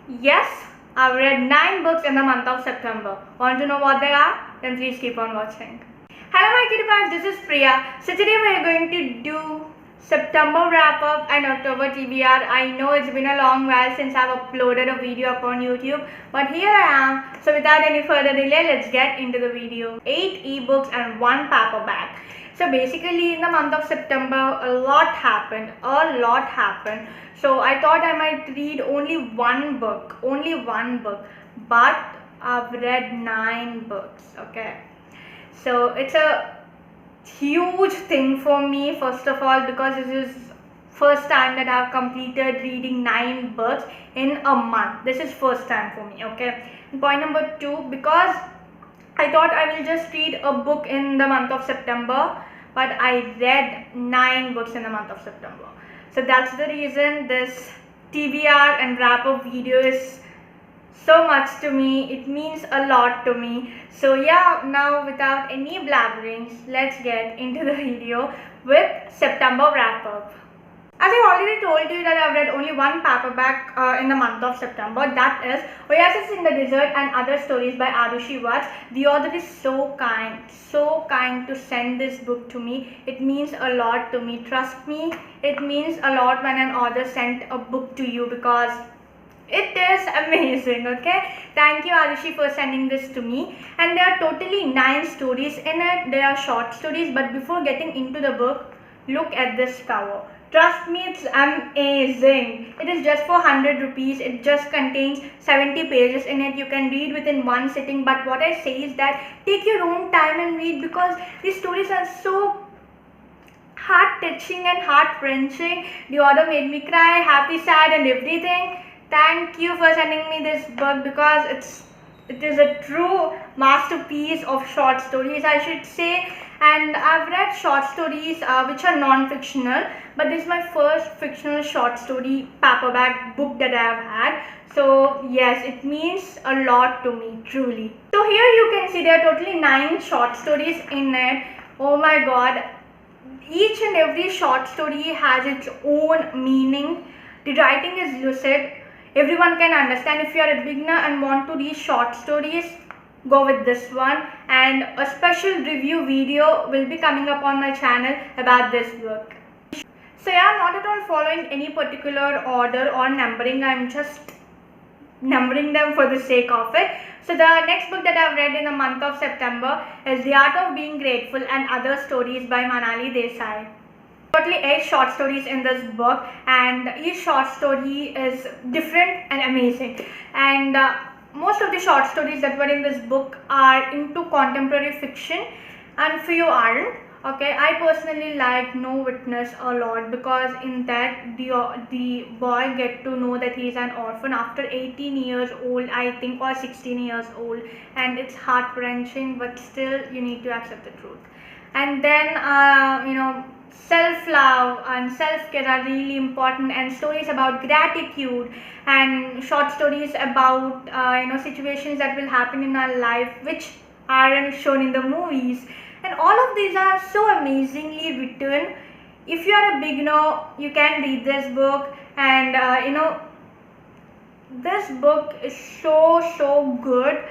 Yes, I've read 9 books in the month of September. Want to know what they are? Then please keep on watching. Hello my cutiepies, this is Priya. So today we are going to do September wrap up and October TBR. I know it's been a long while since I've uploaded a video upon YouTube, but here I am. So without any further delay, let's get into the video. 8 ebooks and 1 paperback. So basically in the month of September, a lot happened. So I thought I might read only one book, but I've read 9 books, okay. So it's a huge thing for me, first of all, because this is first time that I've completed reading 9 books in a month. This is first time for me, okay. And point number 2, because I thought I will just read a book in the month of September, but I read 9 books in the month of September. So that's the reason this TBR and wrap up video is so much to me. It means a lot to me. So yeah, now without any blabberings, let's get into the video with September wrap up. As I already told you that I've read only one paperback in the month of September, that is Oasis in the Desert and Other Stories by Arushi Watts. The author is so kind to send this book to me. It means a lot to me. Trust me, it means a lot when an author sent a book to you, because it is amazing, okay. Thank you Arushi for sending this to me. And there are totally 9 stories in it. They are short stories, but before getting into the book, look at this cover. Trust me, it's amazing. It is just for 100 rupees. It just contains 70 pages in it. You can read within one sitting, but what I say is that take your own time and read, because these stories are so heart-touching and heart-wrenching. The author made me cry, happy, sad and everything. Thank you for sending me this book, because it is a true masterpiece of short stories, I should say. And I've read short stories which are non-fictional, but this is my first fictional short story paperback book that I have had. So yes, it means a lot to me, truly. So here you can see there are totally 9 short stories in it. Oh my god, each and every short story has its own meaning. The writing is lucid. Everyone can understand. If you are a beginner and want to read short stories, go with this one. And a special review video will be coming up on my channel about this book. So yeah, I'm not at all following any particular order or numbering. I'm just numbering them for the sake of it. So the next book that I've read in the month of September is The Art of Being Grateful and Other Stories by Manali Desai. Totally 8 short stories in this book, and each short story is different and amazing. And most of the short stories that were in this book are into contemporary fiction, and few aren't. Okay, I personally like No Witness a lot, because in that the boy get to know that he is an orphan after 18 years old, I think, or 16 years old, and it's heart-wrenching, but still you need to accept the truth. And then self-love and self-care are really important, and stories about gratitude, and short stories about situations that will happen in our life which aren't shown in the movies. And all of these are so amazingly written. If you are a beginner, you can read this book, and this book is so good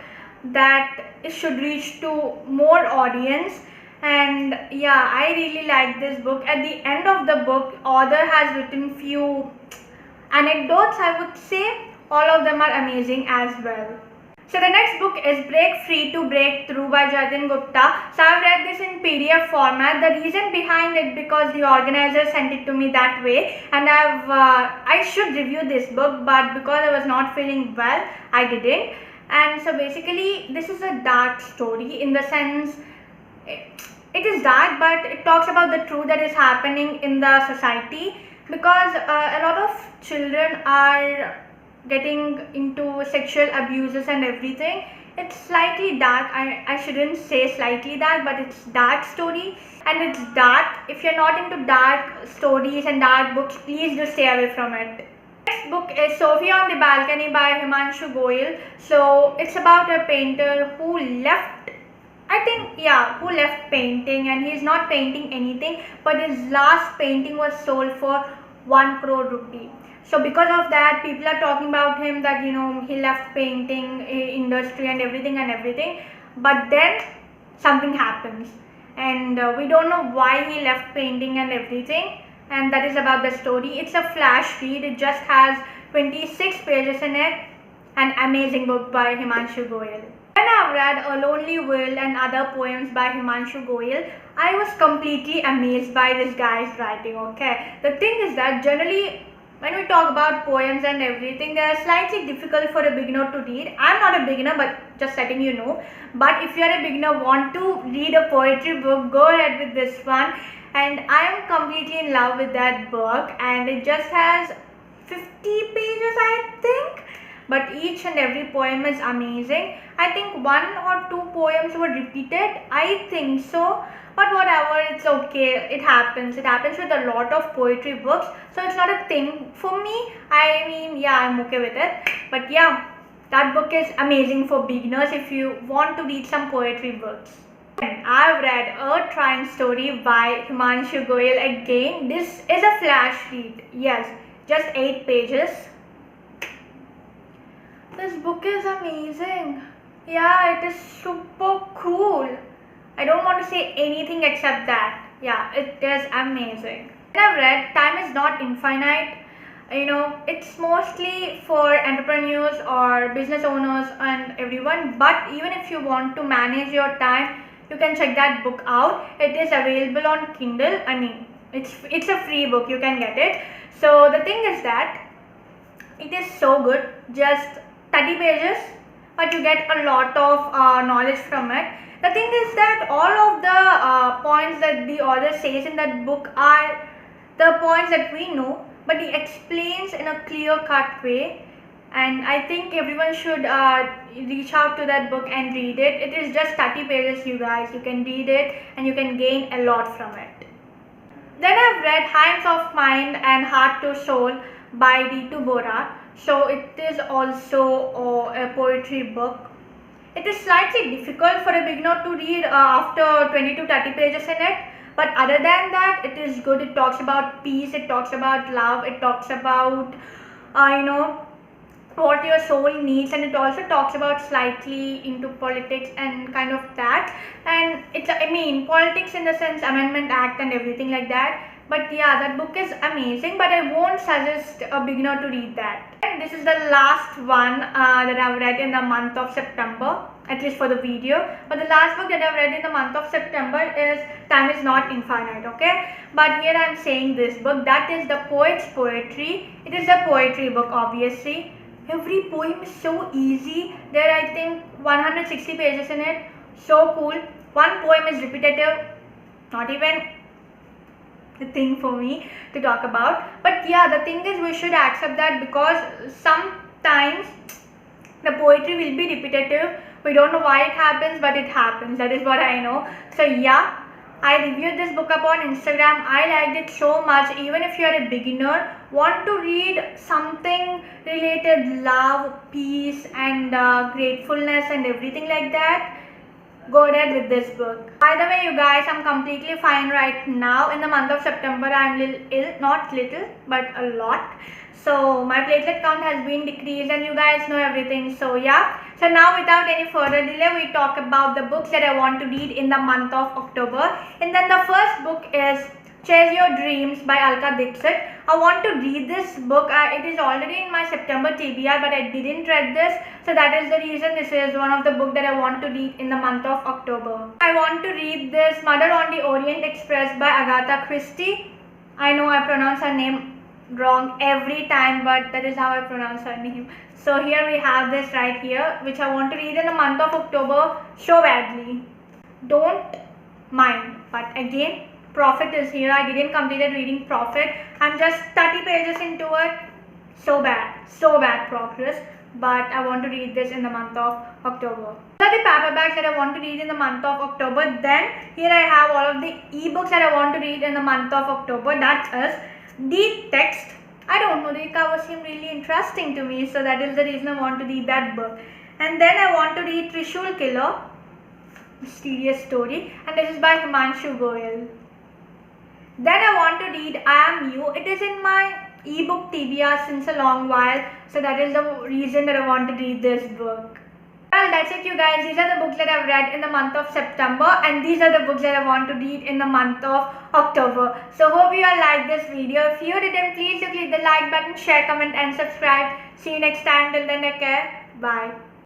that it should reach to more audience. And yeah, I really like this book. At the end of the book, author has written few anecdotes, I would say. All of them are amazing as well. So the next book is Break Free to Break Through by Jatin Gupta. So I've read this in PDF format. The reason behind it, because the organizer sent it to me that way, and I should review this book, but because I was not feeling well, I didn't. And so basically this is a dark story, in the sense it is dark, but it talks about the truth that is happening in the society, because a lot of children are getting into sexual abuses and everything. It's slightly dark. I shouldn't say slightly dark, but it's dark story, and it's dark. If you're not into dark stories and dark books, please do stay away from it. Next book is Sophie on the Balcony by Himanshu Goyal. So it's about a painter who left painting, and he's not painting anything, but his last painting was sold for 1 crore rupee. So because of that, people are talking about him that he left painting industry and everything. But then something happens, and we don't know why he left painting and everything. And that is about the story. It's a flash read. It just has 26 pages in it. An amazing book by Himanshu Goyal. When I've read A Lonely World and other poems by Himanshu Goyal, I was completely amazed by this guy's writing. Okay, the thing is that generally when we talk about poems and everything, they are slightly difficult for a beginner to read. I'm not a beginner, but just letting you know. But if you are a beginner, want to read a poetry book, go ahead with this one. And I am completely in love with that book, and it just has 50 pages, I think. But each and every poem is amazing. I think 1 or 2 poems were repeated. I think so. But whatever, it's okay. It happens. It happens with a lot of poetry books. So it's not a thing for me. I mean, yeah, I'm okay with it. But yeah, that book is amazing for beginners if you want to read some poetry books. I've read A Trying Story by Himanshu Goyal again. This is a flash read. Yes, just 8 pages. This book is amazing. Yeah, it is super cool. I don't want to say anything except that. Yeah, it is amazing. And I've read Time is Not Infinite. It's mostly for entrepreneurs or business owners and everyone. But even if you want to manage your time, you can check that book out. It is available on Kindle. I mean, it's a free book. You can get it. So the thing is that it is so good. Just 30 pages, but you get a lot of knowledge from it. The thing is that all of the points that the author says in that book are the points that we know, but he explains in a clear-cut way. And I think everyone should reach out to that book and read it. It is just 30 pages, you guys. You can read it and you can gain a lot from it. Then I've read Hands of Mind and Heart to Soul by Ritu Bora. So it is also a poetry book. It is slightly difficult for a beginner to read after 20 to 30 pages in it. But other than that, it is good. It talks about peace. It talks about love. It talks about, what your soul needs. And it also talks about slightly into politics and kind of that. And politics in the sense Amendment Act and everything like that. But yeah, that book is amazing, but I won't suggest a beginner to read that. And this is the last one that I've read in the month of September, at least for the video. But the last book that I've read in the month of September is Time is Not Infinite, okay? But here I'm saying this book, that is The Poet's Poetry. It is a poetry book, obviously. Every poem is so easy. There are, I think, 160 pages in it. So cool. One poem is repetitive, not even the thing for me to talk about. But yeah, the thing is we should accept that, because sometimes the poetry will be repetitive. We don't know why it happens, but it happens. That is what I know. So yeah, I reviewed this book up on Instagram. I liked it so much. Even if you are a beginner, want to read something related love, peace and gratefulness and everything like that, go ahead with this book. By the way, you guys, I'm completely fine right now. In the month of September, I'm little ill, not little, but a lot. So my platelet count has been decreased, and you guys know everything. So yeah. So now, without any further delay, we talk about the books that I want to read in the month of October. And then the first book is Chase Your Dreams by Alka Dixit. I want to read this book. It is already in my September TBR, but I didn't read this. So that is the reason this is one of the books that I want to read in the month of October. I want to read this Murder on the Orient Express by Agatha Christie. I know I pronounce her name wrong every time, but that is how I pronounce her name. So here we have this right here, which I want to read in the month of October so badly. Don't mind. But again, Prophet is here. I didn't complete reading Prophet. I'm just 30 pages into it. So bad progress. But I want to read this in the month of October. These are the paperbacks that I want to read in the month of October. Then here I have all of the ebooks that I want to read in the month of October. That is The Text. I don't know, the cover seemed really interesting to me, so that is the reason I want to read that book. And then I want to read Trishul Killer, Mysterious Story, and this is by Himanshu Goyal. Then I want to read I Am You. It is in my ebook TBR since a long while, so that is the reason that I want to read this book. Well, that's it, you guys. These are the books that I've read in the month of September, and these are the books that I want to read in the month of October. So hope you all liked this video. If you didn't, please do click the like button, share, comment and subscribe. See you next time. Till then, take care. Bye.